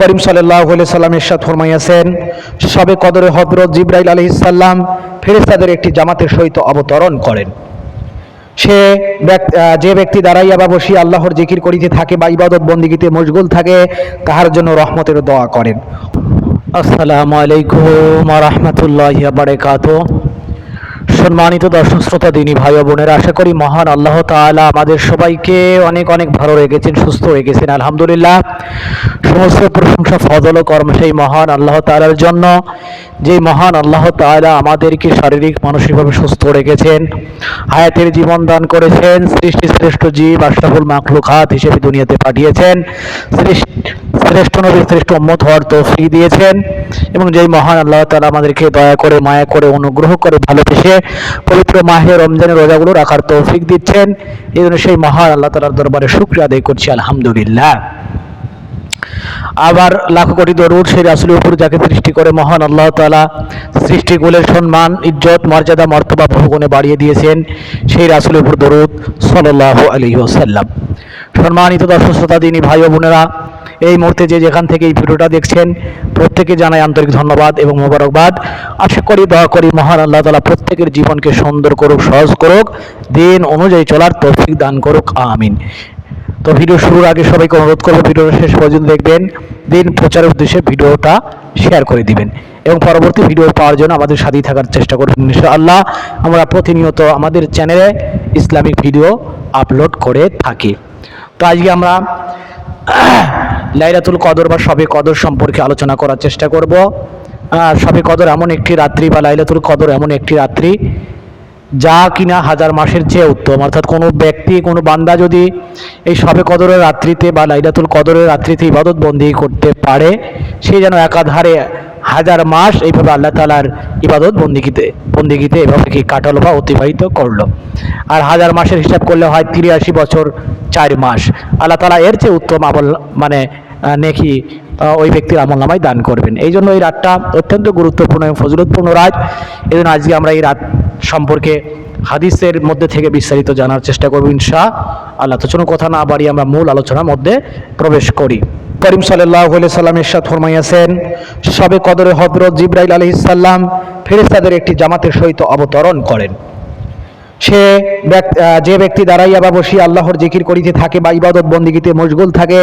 করিম সাল্লাল্লাহু আলাইহি সাল্লাম ইরশাদ ফরমাইয়াছেন, শবে কদরে হযরত জিবরাইল আলাইহিস সালাম ফেরেশতাদের একটি জামাতের সহিত অবতরণ করেন। যে ব্যক্তি দাঁড়াইয়া বা বসিয়া আল্লাহর জিকির করিতে থাকে বা ইবাদত বন্দিগিতে মশগুল থাকে, তাহার জন্য রহমতের দোয়া করেন। আসসালামু আলাইকুম ওয়া রাহমাতুল্লাহি ওয়া বারাকাতুহু। সম্মানিত দর্শক শ্রোতা, দিনী ভাই ও বোনেরা, আশা করি মহান আল্লাহ তাআলা আমাদের সবাইকে অনেক অনেক ভালো রেখেছেন, সুস্থ রেখেছেন। আলহামদুলিল্লাহ, সমস্ত প্রশংসা ফজল ও কর্ম সেই মহান আল্লাহ তাআলার জন্য, যে মহান আল্লাহ তাআলা আমাদেরকে শারীরিক মানসিকভাবে সুস্থ রেখেছেন, হায়াতের জীবন দান করেছেন, সৃষ্টি শ্রেষ্ঠ জীব আশরাফুল মাখলুকাত হিসেবে দুনিয়াতে পাঠিয়েছেন, শ্রেষ্ঠ নবী শ্রেষ্ঠ উম্মত হওয়ার তৌফিক দিয়েছেন, এবং যেই মহান আল্লাহ তাআলা আমাদেরকে দয়া করে, মায়া করে, অনুগ্রহ করে, ভালোবেসে পবিত্র মাহে রমজানের রোজাগুলো রাখার তৌফিক দিচ্ছেন। এই জন্য সেই মহান আল্লাহ তাআলার দরবারে শুকরিয়া আদায় করছি, আলহামদুলিল্লাহ। আবার লাখো কোটি দরুদ সেই রাসূলের উপর, যাকে সৃষ্টি করে মহান আল্লাহ তাআলা সৃষ্টিকুলের সম্মান, ইজ্জত, মর্যাদা, মর্তবা বহুগুণে বাড়িয়ে দিয়েছেন, সেই রাসূলের উপর দরুদ সাল্লাল্লাহু আলাইহি ওয়াসাল্লাম। সম্মানিত দর্শক শ্রোতা, দিনী ভাই ও বোনেরা, এই মুহূর্তে যে যেখান থেকে এই ভিডিওটা দেখছেন, প্রত্যেকে জানাই আন্তরিক ধন্যবাদ এবং মোবারকবাদ। আশা করি, দোয়া করি মহান আল্লাহ তাআলা প্রত্যেকের জীবনকে সুন্দর করুক, সহজ করুক, দিন অনুযায়ী চলার তৌফিক দান করুক, আমিন। তো ভিডিও শুরুর আগে সবাইকে অনুরোধ করবো, ভিডিওটা শেষ পর্যন্ত দেখবেন, দিন প্রচারের উদ্দেশ্যে ভিডিওটা শেয়ার করে দিবেন এবং পরবর্তী ভিডিও পাওয়ার জন্য আমাদের সাথেই থাকার চেষ্টা করবেন। ইনশাআল্লাহ আমরা প্রতিনিয়ত আমাদের চ্যানেলে ইসলামিক ভিডিও আপলোড করে থাকি। তো আজকে আমরা লাইলাতুল কদর বা শবে কদর সম্পর্কে আলোচনা করার চেষ্টা করব। শবে কদর এমন একটি রাত্রি, বা লাইলাতুল কদর এমন একটি রাত্রি যা কিনা হাজার মাসের চেয়ে উত্তম। অর্থাৎ কোনো ব্যক্তি, কোনো বান্দা যদি এই শবে কদরের রাত্রিতে বা লাইলাতুল কদরের রাত্রিতে ইবাদত বন্দি করতে পারে, সে যেন একাধারে হাজার মাস এইভাবে আল্লাহ তাআলার ইবাদত বন্দিগিতে এভাবে কি কাটালো বা অতিবাহিত করলো। আর হাজার মাসের হিসাব করলে হয় 83 বছর 4 মাস। আল্লাহ তাআলা এর চেয়ে উত্তম আমল, মানে নেকি ওই ব্যক্তির আমল নামায় দান করবেন। এই জন্য এই রাতটা অত্যন্ত গুরুত্বপূর্ণ এবং ফজিলতপূর্ণ রাত। এই জন্য আজকে আমরা এই রাত সম্পর্কে হাদিসের মধ্যে থেকে বিস্তারিত জানার চেষ্টা করব ইনশাআল্লাহ। তো চলুন কথা না বাড়িয়ে আমরা মূল আলোচনার মধ্যে প্রবেশ করি। করিম সাল্লাল্লাহু আলাইহি সাল্লাম ইরশাদ ফরমাইয়াছেন, শবে কদরে হযরত জিবরাইল আলাইহিস সালাম ফেরেশতাদের একটি জামাতের সহিত অবতরণ করেন। যে ব্যক্তি দাঁড়াইয়া বা বসিয়া আল্লাহর জিকির করিতে থাকে বা ইবাদত বন্দিগিতে মশগুল থাকে,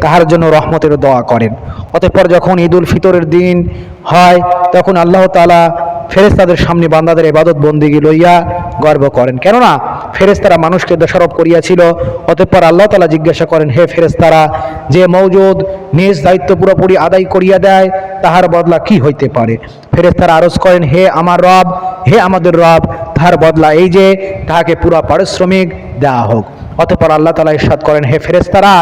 তাহার জন্য রহমতের দোয়া করেন। অতঃপর যখন ঈদুল ফিতরের দিন হয়, তখন আল্লাহ তাআলা ফেরেশতাদের সামনে বান্দাদের ইবাদত বন্দিগি লইয়া গর্ব করেন, কেননা ফেরেশতারা মানুষকে দোষারোপ করিয়াছিল। অতঃপর আল্লাহ তাআলা জিজ্ঞাসা করেন, হে ফেরেশতারা, যে মওজুদ নিজ দায়িত্ব পুরোপুরি আদায় করিয়া দেয়, তাহার বদলা কি হইতে পারে? ফেরেশতারা আরজ করেন, হে আমার রব, হে আমাদের রব, তাহার বদলা এই যে তাহাকে পুরা পারিশ্রমিক দেওয়া হোক। অতঃপর আল্লাহ তাআলা ইরশাদ করেন, হে ফেরেশতারা,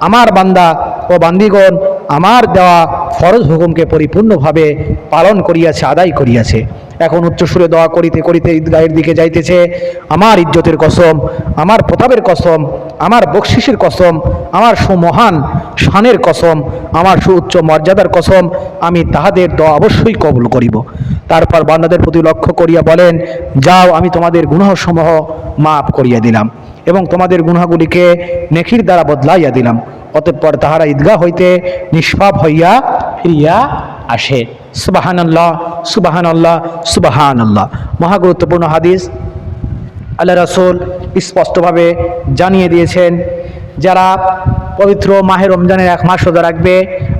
আমার বান্দা ও বান্দিগণ আমার দেওয়া ফরজ হুকুমকে পরিপূর্ণভাবে পালন করিয়াছে, আদায় করিয়াছে। এখন উচ্চস্বরে দোয়া করিতে করিতে ঈদগাহের দিকে যাইতেছে। আমার ইজ্জতের কসম, আমার প্রতাপের কসম, আমার বকশিসের কসম, আমার সুমহান শানের কসম, আমার সুউচ্চ মর্যাদার কসম, আমি তাহাদের দোয়া অবশ্যই কবুল করিব। তারপর বান্দাদের প্রতি লক্ষ্য করিয়া বলেন, যাও, আমি তোমাদের গুনাহসমূহ মাফ করিয়া দিলাম এবং তোমাদের গুনাহগুলিকে নেকির দ্বারা বদলাইয়া দিলাম। অতঃপর তাহারা ঈদগাহ হইতে নিষ্পাপ হইয়া ফিরিয়া আসে। সুবহানাল্লাহ, সুবহানাল্লাহ, সুবহানাল্লাহ। মহা গুরুত্বপূর্ণ হাদিস। আল্লাহ রাসূল স্পষ্টভাবে জানিয়ে দিয়েছেন, যারা পবিত্র মাহে রমজানের 1 মাস রোজা রাখবে,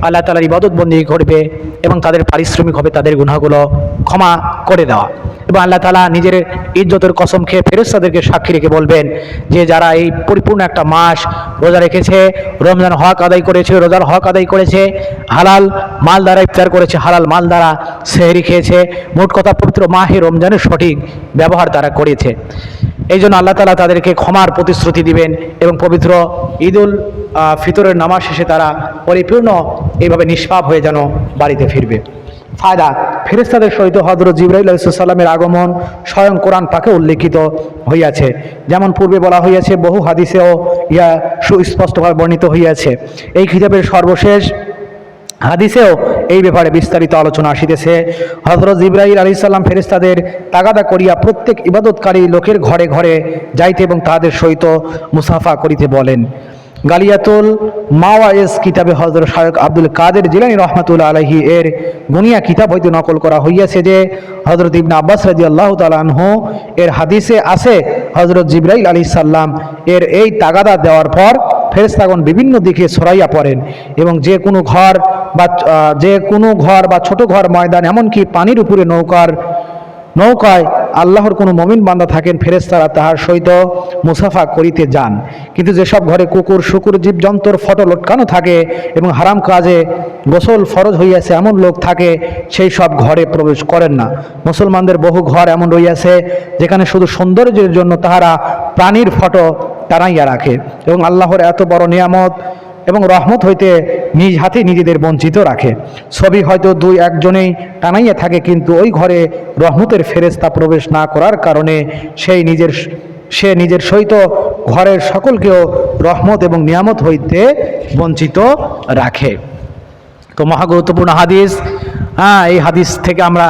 আল্লাহ তাআলার ইবাদত বন্দেগী করবে এবং তাদের পারিশ্রমিক হবে তাদের গুনাহগুলো ক্ষমা করে দেওয়া। এবং আল্লাহ তাআলা নিজের ইজ্জতের কসম খেয়ে ফেরেশতাদেরকে সাক্ষী রেখে বলবেন যে, যারা এই পরিপূর্ণ একটা মাস রোজা রেখেছে, রমজান হক আদায় করেছে, রোজার হক আদায় করেছে, হালাল মাল দ্বারা ইফতার করেছে, হালাল মাল দ্বারা সেহরি খেয়েছে, মোট কথা পবিত্র মাহে রমজানের সঠিক ব্যবহার তারা করেছে, এই জন্য আল্লাহ তাআলা তাদেরকে ক্ষমার প্রতিশ্রুতি দিবেন এবং পবিত্র ঈদুল ফিতরের নামাজ শেষে তারা পরিপূর্ণ এইভাবে নিষ্পাপ হয়ে যেন বাড়িতে ফিরবে। ফায়দা, ফেরেশতাদের সহিত হযরত জিবরাইল আলাইহিস সালামের আগমন স্বয়ং কোরআন পাকে উল্লেখিত হইয়াছে, যেমন পূর্বে বলা হইয়াছে, বহু হাদিসেও ইহা সুস্পষ্টভাবে বর্ণিত হইয়াছে। এই কিতাবের সর্বশেষ হাদিসেও এই ব্যাপারে বিস্তারিত আলোচনা আসিতেছে। হযরত জিবরাইল আলাইহিস সালাম ফেরেশতাদের তাগাদা করিয়া প্রত্যেক ইবাদতকারী লোকের ঘরে ঘরে যাইতে এবং তাদের সহিত মুসাফা করিতে বলেন। গালিয়াতুল মাওয়াইজ কিতাবে হযরত শায়খ আব্দুল কাদের জিলানী রহমাতুল্লাহ আলাইহি এর গুনিয়া কিতাব হইতে নকল করা হইয়াছে যে হযরত ইবনে আব্বাস রাদিয়াল্লাহু তাআলা আনহু এর হাদিসে আছে হযরত জিবরাইল আলাইহিস সালাম এর এই তাগাদা দেওয়ার পর ফেরেশতাগণ বিভিন্ন দিকে ছড়াইয়া পড়েন এবং যে কোনো ঘর বা ছোট ঘর, ময়দান, এমনকি পানির উপরে নৌকায় আল্লাহর কোনো মমিন বান্দা থাকেন, ফেরেশতারা তাহার সহিত মুসাফা করিতে যান। কিন্তু যেসব ঘরে কুকুর, শুকুর, জীবজন্তুর ফটো লটকানো থাকে এবং হারাম কাজে গোসল ফরজ হইয়াছে এমন লোক থাকে, সেই সব ঘরে প্রবেশ করেন না। মুসলমানদের বহু ঘর এমন রইয়াছে যেখানে শুধু সৌন্দর্যের জন্য তাহারা প্রাণীর ফটো টানাইয়া রাখে এবং আল্লাহর এত বড় নিয়ামত এবং রহমত হইতে নিজ হাতে নিজেদের বঞ্চিত রাখে। ছবি হয়তো দুই একজনেই টানাইয়া থাকে, কিন্তু ওই ঘরে রহমতের ফেরেশতা প্রবেশ না করার কারণে সে নিজের সহিত ঘরের সকলকেও রহমত এবং নিয়ামত হইতে বঞ্চিত রাখে। তো মহা গুরুত্বপূর্ণ হাদিস। এই হাদিস থেকে আমরা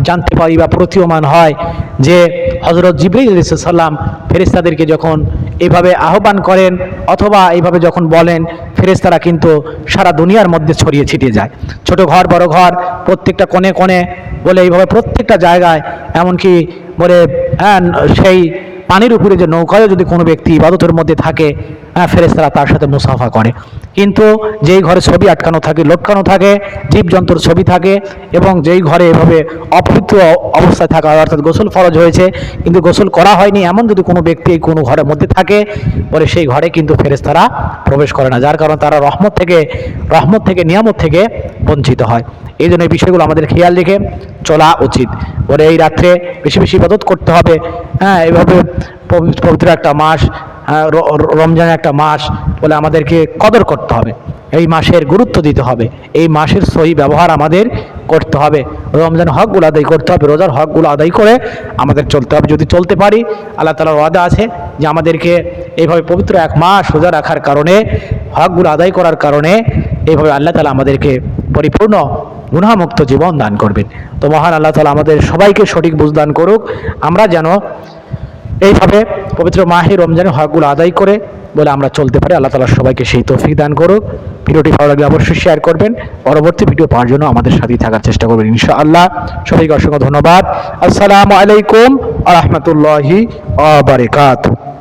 জানতে পারি বা প্রতীয়মান হয় যে হযরত জিবরাইল আলাইহিস সালাম ফেরেশতাদেরকে যখন এইভাবে আহ্বান করেন অথবা এইভাবে যখন বলেন, ফেরেশতারা কিন্তু সারা দুনিয়ার মধ্যে ছড়িয়ে ছিটিয়ে যায়। ছোট ঘর, বড় ঘর, প্রত্যেকটা কোণে কোণে বলে এইভাবে প্রত্যেকটা জায়গায়, এমনকি বলে সেই পানির উপরে যে নৌকায় যদি কোনো ব্যক্তি ইবাদতের মধ্যে থাকে, ফেরেশতারা তার সাথে মুসাফা করে। কিন্তু যেই ঘরে ছবি আটকানো থাকে, লটকানো থাকে, জীবজন্তুর ছবি থাকে এবং যেই ঘরে এভাবে অপবিত্র অবস্থায় থাকা, অর্থাৎ গোসল ফরজ হয়েছে কিন্তু গোসল করা হয়নি, এমন যদি কোনো ব্যক্তি কোনো ঘরের মধ্যে থাকে, পরে সেই ঘরে কিন্তু ফেরেশতারা প্রবেশ করে না, যার কারণে তারা রহমত থেকে নিয়ামত থেকে বঞ্চিত হয়। এই জন্য এই বিষয়গুলো আমাদের খেয়াল রেখে চলা উচিত। পরে এই রাত্রে বেশি বেশি ইবাদত করতে হবে। এইভাবে পবিত্র একটা মাস, রমজানের একটা মাস বলে আমাদেরকে কদর করতে হবে, এই মাসের গুরুত্ব দিতে হবে, এই মাসের সহি ব্যবহার আমাদের করতে হবে, রমজানের হকগুলো আদায় করতে হবে, রোজার হকগুলো আদায় করে আমাদের চলতে হবে। যদি চলতে পারি, আল্লাহ তাআলার ওয়াদা আছে যে আমাদেরকে এইভাবে পবিত্র এক মাস রোজা রাখার কারণে, হকগুলো আদায় করার কারণে এইভাবে আল্লাহ তাআলা আমাদেরকে পরিপূর্ণ গুনাহমুক্ত জীবন দান করবেন। তো মহান আল্লাহ তাআলা আমাদের সবাইকে সঠিক বুঝ দান করুক, আমরা যেন এইভাবে পবিত্র মাহে রমজানের হকগুলো আদায় করে বলে আমরা চলতে পারি। আল্লাহ তাআলা সবাইকে সেই তৌফিক দান করুক। ভিডিওটি ভালো লাগলে অবশ্যই শেয়ার করবেন, পরবর্তী ভিডিও পাওয়ার জন্য আমাদের সাথেই থাকার চেষ্টা করবেন ইনশাআল্লাহ। সবাইকে অসংখ্য ধন্যবাদ। আসসালামু আলাইকুম ওয়া রাহমাতুল্লাহি ওয়া বারাকাতুহু।